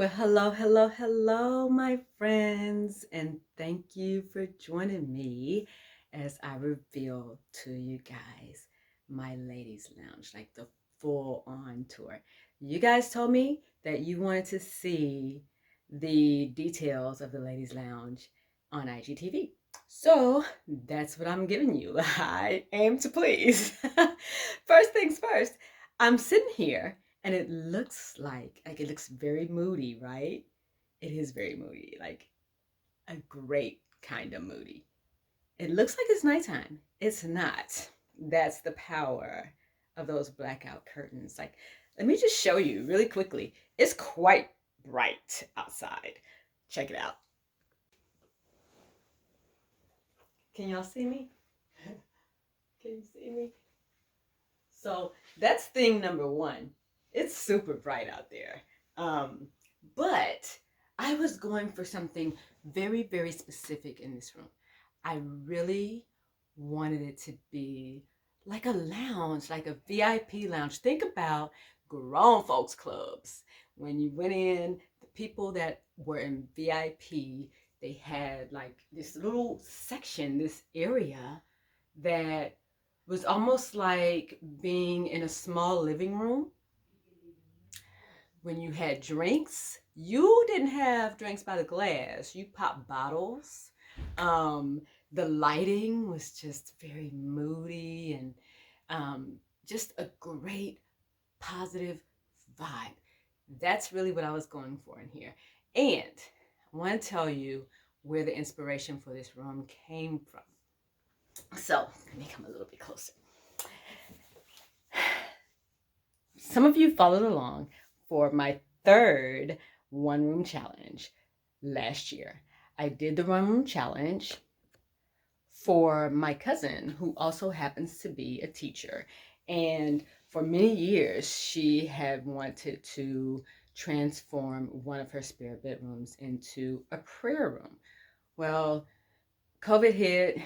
Well, hello, hello, hello, my friends, and thank you for joining me as I reveal to you guys my ladies' lounge, like the full on tour. You guys told me that you wanted to see the details of the ladies' lounge on IGTV. So that's what I'm giving you. I aim to please. First things first, I'm sitting here and it looks like it looks very moody, right? It is very moody, like a great kind of moody. It looks like it's nighttime. It's not. That's the power of those blackout curtains. Like, let me just show you really quickly. It's quite bright outside. Check it out. Can y'all see me? Can you see me? So that's thing number one. It's super bright out there. Um, but I was going for something very, very specific in this room. I really wanted it to be like a lounge, like a VIP lounge. Think about grown folks clubs. When you went in, the people that were in VIP, they had like this little section, this area that was almost like being in a small living room. When you had drinks, you didn't have drinks by the glass, you popped bottles. um, the lighting was just very moody and just a great positive vibe. That's really what I was going for in here. And I want to tell you where the inspiration for this room came from. So let me come a little bit closer. Some of you followed along for my third one room challenge last year. I did the one room challenge for my cousin, who also happens to be a teacher. And for many years, she had wanted to transform one of her spare bedrooms into a prayer room. Well, COVID hit,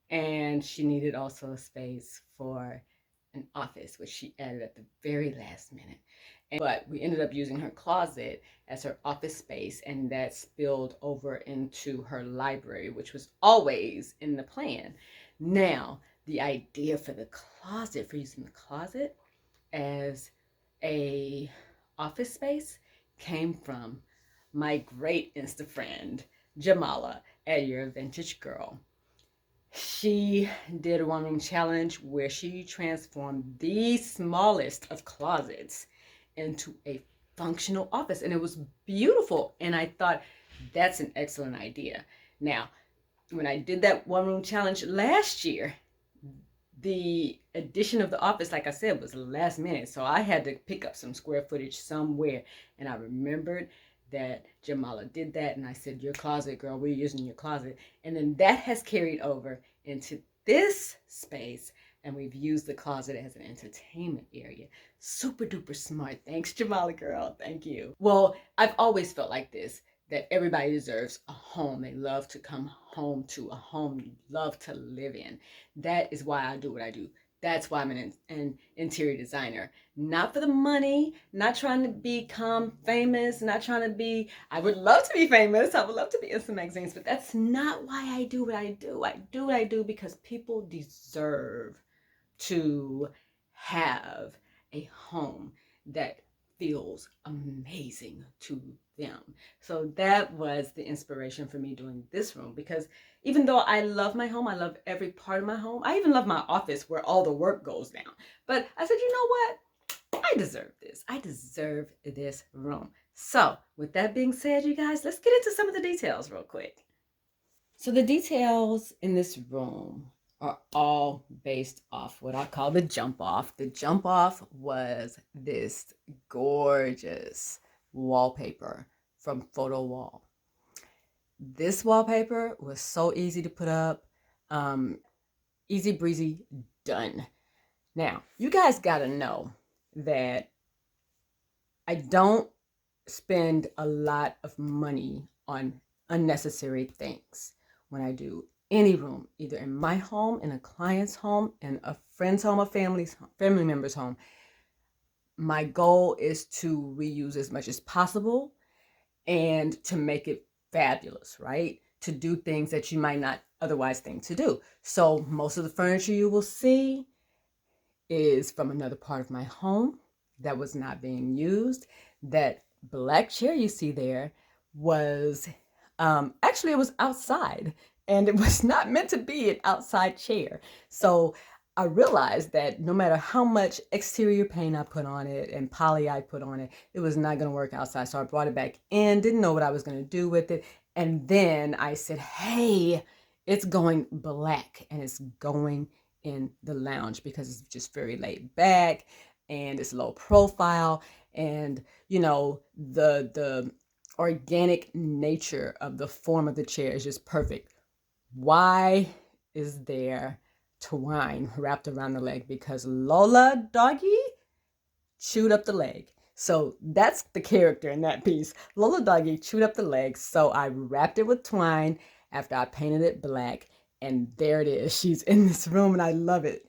and she needed also a space for an office, which she added at the very last minute. But we ended up using her closet as her office space, and that spilled over into her library, which was always in the plan. Now, the idea for the closet, for using the closet as a office space, came from my great Insta friend, Jamala at Your Vintage Girl. She did a one room challenge where she transformed the smallest of closets into a functional office, and it was beautiful. And I thought that's an excellent idea. Now, when I did that one room challenge last year, the addition of the office, like I said, was last minute. So I had to pick up some square footage somewhere. And I remembered that Jamala did that. And I said, your closet, girl, we're using your closet. And then that has carried over into this space. And we've used the closet as an entertainment area. Super duper smart. Thanks, Jamala, girl. Thank you. Well, I've always felt like this, that everybody deserves a home. They love to come home to a home you love to live in. That is why I do what I do. That's why I'm an interior designer. Not for the money, not trying to become famous, not trying to be, I would love to be famous. I would love to be in some magazines, but that's not why I do what I do. I do what I do because people deserve to have a home that feels amazing to them. So that was the inspiration for me doing this room, because even though I love my home, I love every part of my home. I even love my office where all the work goes down. But I said, you know what? I deserve this. I deserve this room. So with that being said, you guys, let's get into some of the details real quick. So the details in this room are all based off what I call the jump off. The jump off was this gorgeous wallpaper from Photo Wall. This wallpaper was so easy to put up, easy breezy, done. Now, you guys gotta know that I don't spend a lot of money on unnecessary things when I do any room, either in my home, in a client's home, in a friend's home, a family member's home. My goal is to reuse as much as possible and to make it fabulous, right? To do things that you might not otherwise think to do. So most of the furniture you will see is from another part of my home that was not being used. That black chair you see there was actually it was outside, and it was not meant to be an outside chair. So I realized that no matter how much exterior paint I put on it and poly I put on it, it was not going to work outside. So I brought it back in, didn't know what I was going to do with it. And then I said, hey, it's going black and it's going in the lounge because it's just very laid back and it's low profile, and you know the organic nature of the form of the chair is just perfect. Why is there twine wrapped around the leg? Because Lola doggy chewed up the leg. So that's the character in that piece. Lola doggy chewed up the leg, so I wrapped it with twine after I painted it black, and there it is. She's in this room and I love it.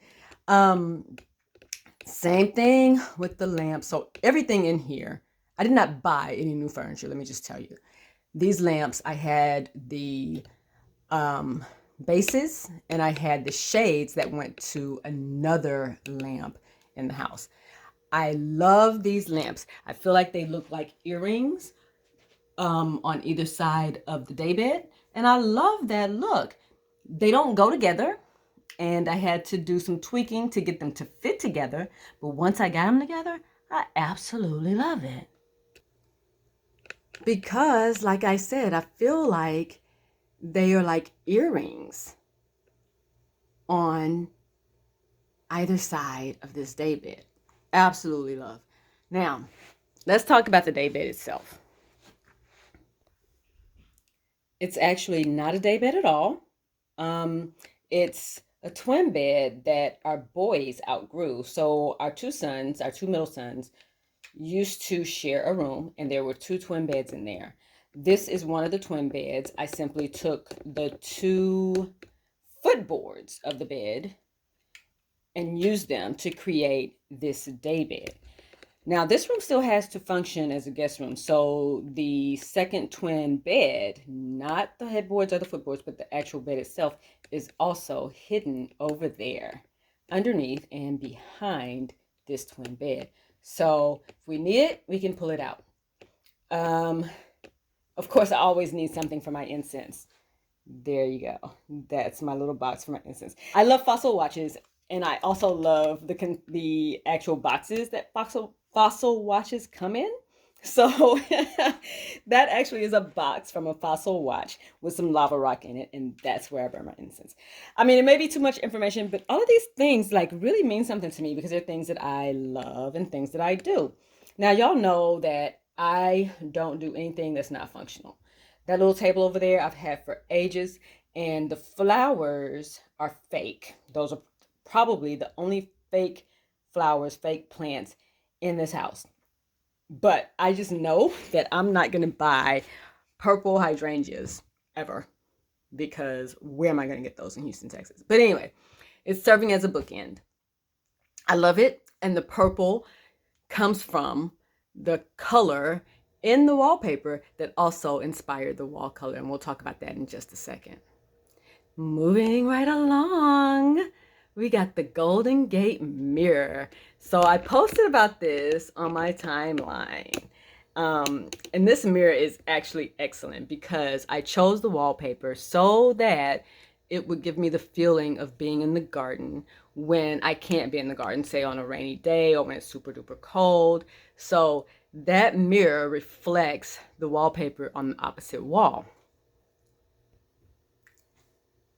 Same thing with the lamp. So everything in here, I did not buy any new furniture. Let me just tell you. These lamps, I had the bases and I had the shades that went to another lamp in the house. I love these lamps. I feel like they look like earrings on either side of the daybed. And I love that look. They don't go together, and I had to do some tweaking to get them to fit together. But once I got them together, I absolutely love it. Because, like I said, I feel like they are like earrings on either side of this daybed. Absolutely love. Now, let's talk about the daybed itself. It's actually not a daybed at all. It's a twin bed that our boys outgrew. So our two middle sons, used to share a room, and there were two twin beds in there. This is one of the twin beds. I simply took the two footboards of the bed and used them to create this day bed. Now, this room still has to function as a guest room. So the second twin bed, not the headboards or the footboards, but the actual bed itself, is also hidden over there underneath and behind this twin bed. So if we need it, we can pull it out. Of course, I always need something for my incense. There you go. That's my little box for my incense. I love fossil watches, and I also love the actual boxes that fossil watches come in. So that actually is a box from a fossil watch with some lava rock in it, and that's where I burn my incense. I mean, it may be too much information, but all of these things like really mean something to me because they're things that I love and things that I do. Now, y'all know that I don't do anything that's not functional. That little table over there I've had for ages, and the flowers are fake. Those are probably the only fake flowers, fake plants in this house. But I just know that I'm not going to buy purple hydrangeas ever, because where am I going to get those in Houston, Texas? But anyway, it's serving as a bookend. I love it. And the purple comes from the color in the wallpaper that also inspired the wall color. And we'll talk about that in just a second. Moving right along, we got the Golden Gate mirror. So I posted about this on my timeline. And this mirror is actually excellent because I chose the wallpaper so that it would give me the feeling of being in the garden when I can't be in the garden, say on a rainy day or when it's super duper cold. So that mirror reflects the wallpaper on the opposite wall.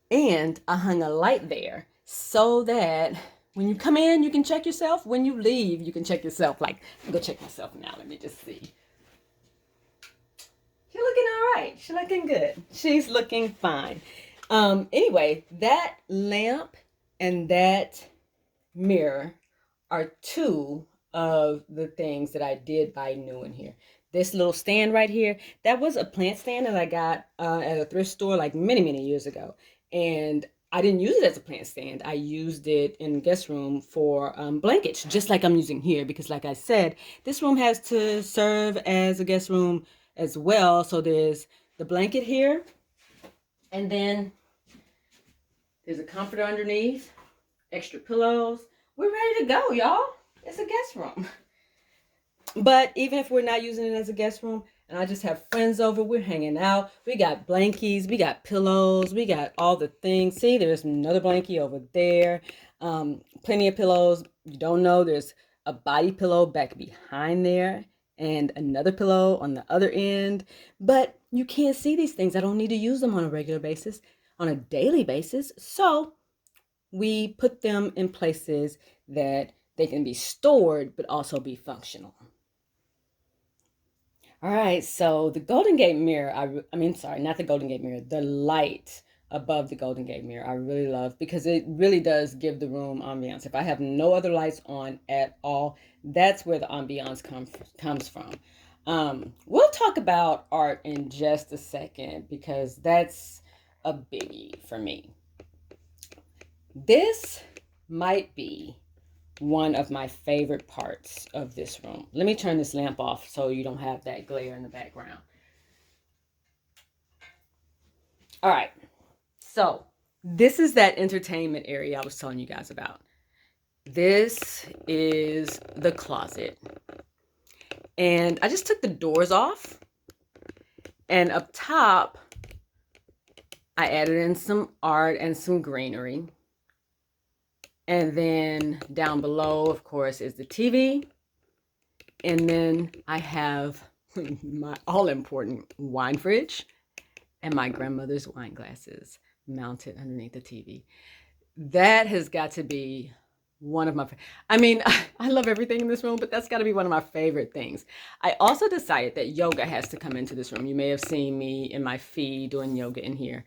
And I hung a light there so that when you come in, you can check yourself. When you leave, you can check yourself. Like, I'm going to check myself now. Let me just see. She's looking all right. She's looking good. She's looking fine. Anyway, that lamp and that mirror are two of the things that I did buy new in here. This little stand right here, that was a plant stand that I got at a thrift store like many, many years ago. And I didn't use it as a plant stand. I used it in the guest room for blankets, just like I'm using here. Because like I said, this room has to serve as a guest room as well. So there's the blanket here, and then there's a comforter underneath, extra pillows. We're ready to go, y'all. It's a guest room. But even if we're not using it as a guest room, and I just have friends over, we're hanging out. We got blankies, we got pillows, we got all the things. See, there's another blankie over there. Plenty of pillows. You don't know, there's a body pillow back behind there and another pillow on the other end. But you can't see these things. I don't need to use them on a regular basis, on a daily basis. So we put them in places that they can be stored, but also be functional. All right, so the Golden Gate mirror, I mean, sorry, not the Golden Gate mirror, the light above the Golden Gate mirror, I really love because it really does give the room ambiance. If I have no other lights on at all, that's where the ambiance comes from. We'll talk about art in just a second because that's a biggie for me. This might be one of my favorite parts of this room. Let me turn this lamp off so you don't have that glare in the background. All right, so this is that entertainment area I was telling you guys about. This is the closet. And I just took the doors off. And up top, I added in some art and some greenery. And then down below, of course, is the TV. And then I have my all-important wine fridge and my grandmother's wine glasses mounted underneath the TV. That has got to be one of my, I mean, I love everything in this room, but that's got to be one of my favorite things. I also decided that yoga has to come into this room. You may have seen me in my feed doing yoga in here.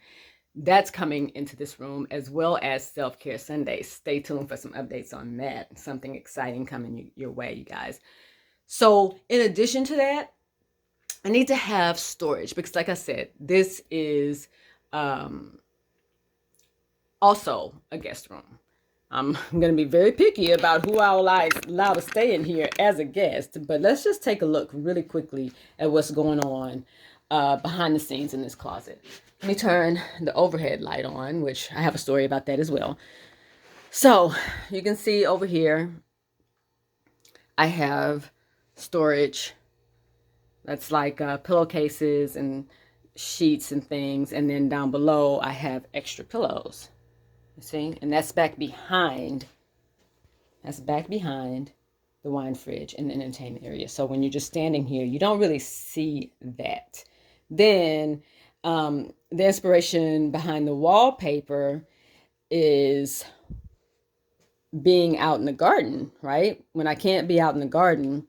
That's coming into this room, as well as Self-Care Sundays. Stay tuned for some updates on that. Something exciting coming your way, you guys. So in addition to that, I need to have storage because, like I said, this is also a guest room. I'm going to be very picky about who I'll allow to stay in here as a guest, but let's just take a look really quickly at what's going on behind the scenes in this closet. Let me turn the overhead light on, which I have a story about that as well. So you can see over here, I have storage. That's like pillowcases and sheets and things. And then down below, I have extra pillows. You see? And that's back behind. That's back behind the wine fridge in the entertainment area. So when you're just standing here, you don't really see that. Then the inspiration behind the wallpaper is being out in the garden, right? When I can't be out in the garden,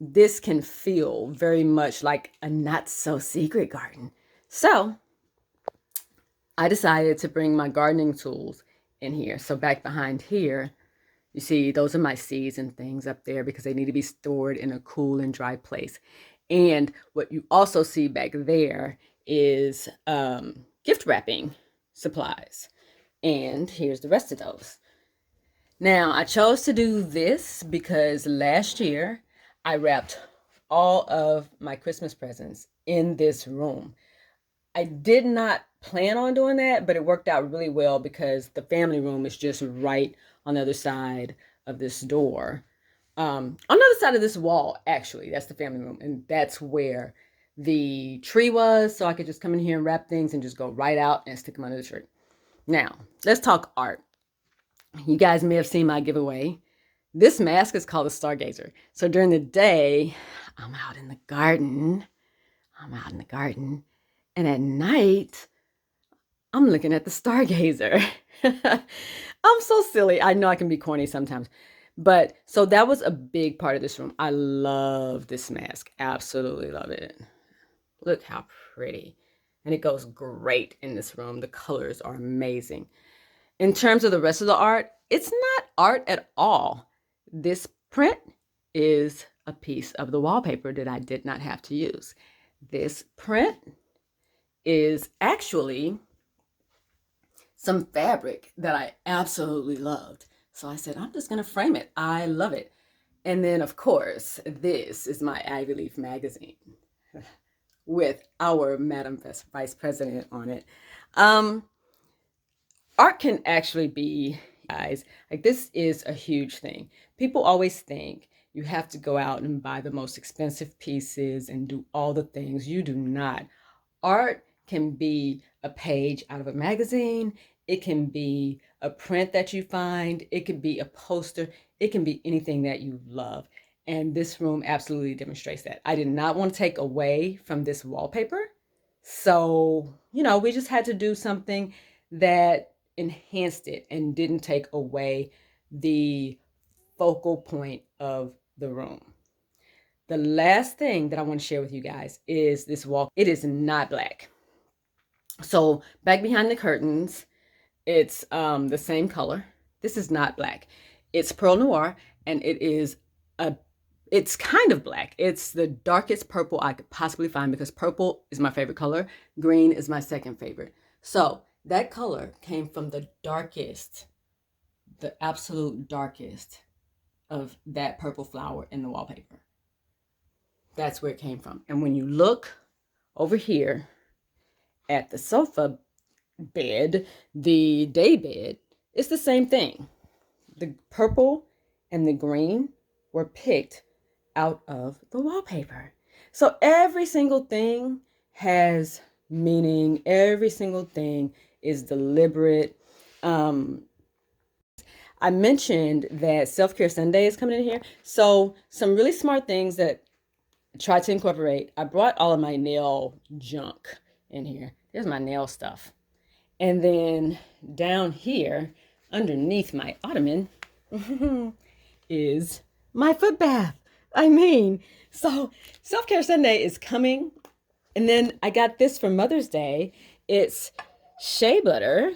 this can feel very much like a not so secret garden. So I decided to bring my gardening tools in here. So back behind here, you see, those are my seeds and things up there because they need to be stored in a cool and dry place. And what you also see back there is gift wrapping supplies. And here's the rest of those. Now, I chose to do this because last year I wrapped all of my Christmas presents in this room. I did not plan on doing that, but it worked out really well because the family room is just right on the other side of this door. On the other side of this wall, actually, that's the family room. And that's where the tree was. So I could just come in here and wrap things and just go right out and stick them under the tree. Now, let's talk art. You guys may have seen my giveaway. This mask is called a stargazer. So during the day, I'm out in the garden. And at night, I'm looking at the stargazer. I'm so silly. I know I can be corny sometimes. But so that was a big part of this room. I love this mask. Absolutely love it. Look how pretty. And it goes great in this room. The colors are amazing. In terms of the rest of the art, it's not art at all. This print is a piece of the wallpaper that I did not have to use. This print is actually some fabric that I absolutely loved. So I said, I'm just going to frame it. I love it. And then, of course, this is my Ivy Leaf magazine. with our Madam Vice President on it. Um, Art can actually be, guys, like this is a huge thing. People always think you have to go out and buy the most expensive pieces and do all the things. You do not. Art can be a page out of a magazine. It can be a print that you find. It can be a poster. It can be anything that you love. And this room absolutely demonstrates that. I did not want to take away from this wallpaper. So, we just had to do something that enhanced it and didn't take away the focal point of the room. The last thing that I want to share with you guys is this wall. It is not black. So back behind the curtains, it's the same color. This is not black. It's pearl noir, and it's kind of black. It's the darkest purple I could possibly find because purple is my favorite color. Green is my second favorite. So that color came from the absolute darkest of that purple flower in the wallpaper. That's where it came from. And when you look over here at the sofa bed, the day bed, it's the same thing. The purple and the green were picked out of the wallpaper. So every single thing has meaning. Every single thing is deliberate. I mentioned that Self-Care Sunday is coming in here. So some really smart things that I tried to incorporate. I brought all of my nail junk in here. There's my nail stuff. And then down here, underneath my ottoman, is my foot bath. So Self-Care Sunday is coming. And then I got this for Mother's Day. It's shea butter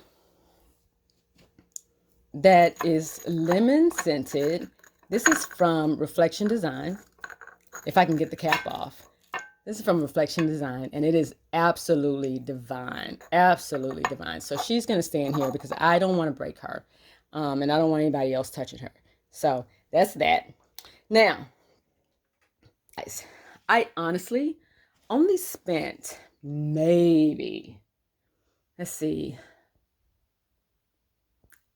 that is lemon scented. This is from Reflection Design. If I can get the cap off. This is from Reflection Design, and it is absolutely divine. Absolutely divine. So she's going to stay in here because I don't want to break her. And I don't want anybody else touching her. So that's that. Now, guys, I honestly only spent maybe, let's see.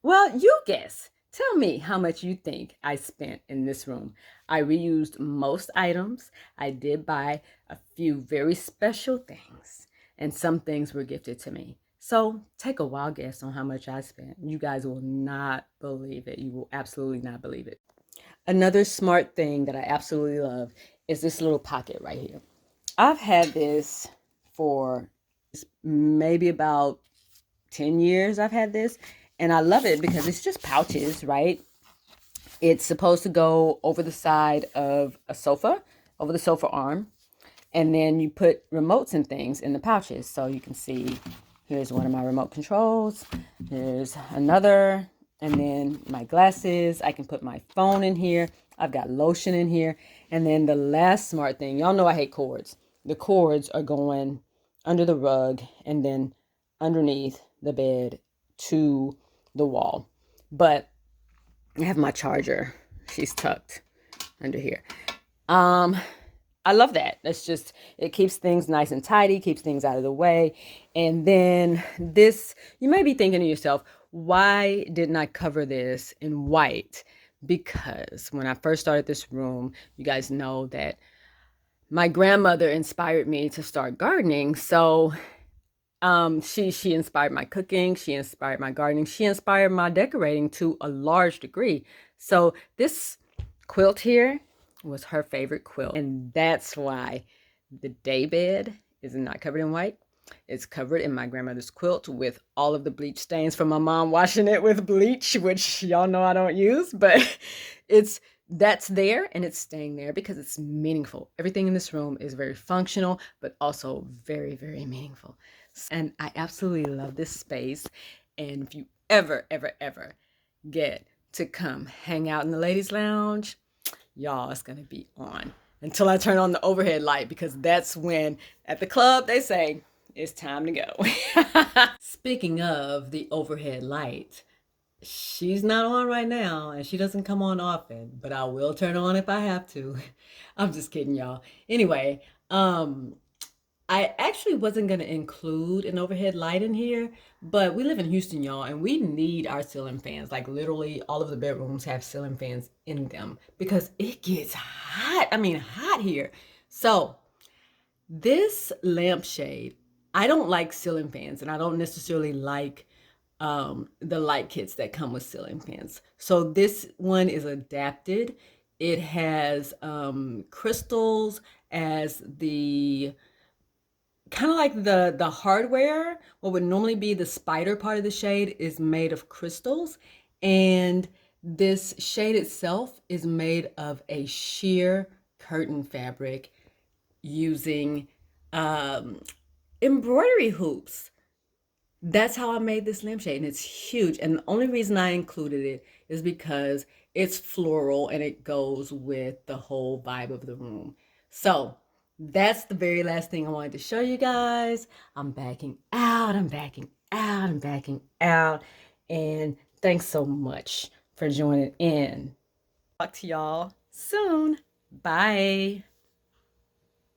Well, you guess. Tell me how much you think I spent in this room. I reused most items. I did buy a few very special things, and some things were gifted to me. So take a wild guess on how much I spent. You guys will not believe it. You will absolutely not believe it. Another smart thing that I absolutely love is this little pocket right here. I've had this for maybe about 10 years. I've had this. And I love it because it's just pouches, right? It's supposed to go over the side of a sofa, over the sofa arm. And then you put remotes and things in the pouches. So you can see, here's one of my remote controls. Here's another. And then my glasses. I can put my phone in here. I've got lotion in here. And then the last smart thing, y'all know I hate cords. The cords are going under the rug and then underneath the bed to the wall. But I have my charger. She's tucked under here. I love that. That's just, it keeps things nice and tidy, keeps things out of the way. And then this, you may be thinking to yourself, why didn't I cover this in white? Because when I first started this room, you guys know that my grandmother inspired me to start gardening. So she inspired my cooking, she inspired my gardening, she inspired my decorating to a large degree. So this quilt here was her favorite quilt. And that's why the day bed is not covered in white. It's covered in my grandmother's quilt with all of the bleach stains from my mom washing it with bleach, which y'all know I don't use, but that's there and it's staying there because it's meaningful. Everything in this room is very functional, but also very, very meaningful. And I absolutely love this space. And if you ever get to come hang out in the ladies' lounge, y'all, it's going to be on until I turn on the overhead light, because that's when at the club they say it's time to go. Speaking of the overhead light, she's not on right now and she doesn't come on often, but I will turn on if I have to. I'm just kidding, y'all. Anyway, I actually wasn't going to include an overhead light in here, but we live in Houston, y'all, and we need our ceiling fans. Like literally all of the bedrooms have ceiling fans in them because it gets hot. I mean, hot here. So this lampshade, I don't like ceiling fans and I don't necessarily like the light kits that come with ceiling fans. So this one is adapted. It has crystals as the kind of like the hardware. What would normally be the spider part of the shade is made of crystals, and this shade itself is made of a sheer curtain fabric using um, embroidery hoops. That's how I made this lampshade, and it's huge. And the only reason I included it is because it's floral and it goes with the whole vibe of the room. So that's the very last thing I wanted to show you guys. I'm backing out, I'm backing out, I'm backing out. And thanks so much for joining in. Talk to y'all soon. Bye.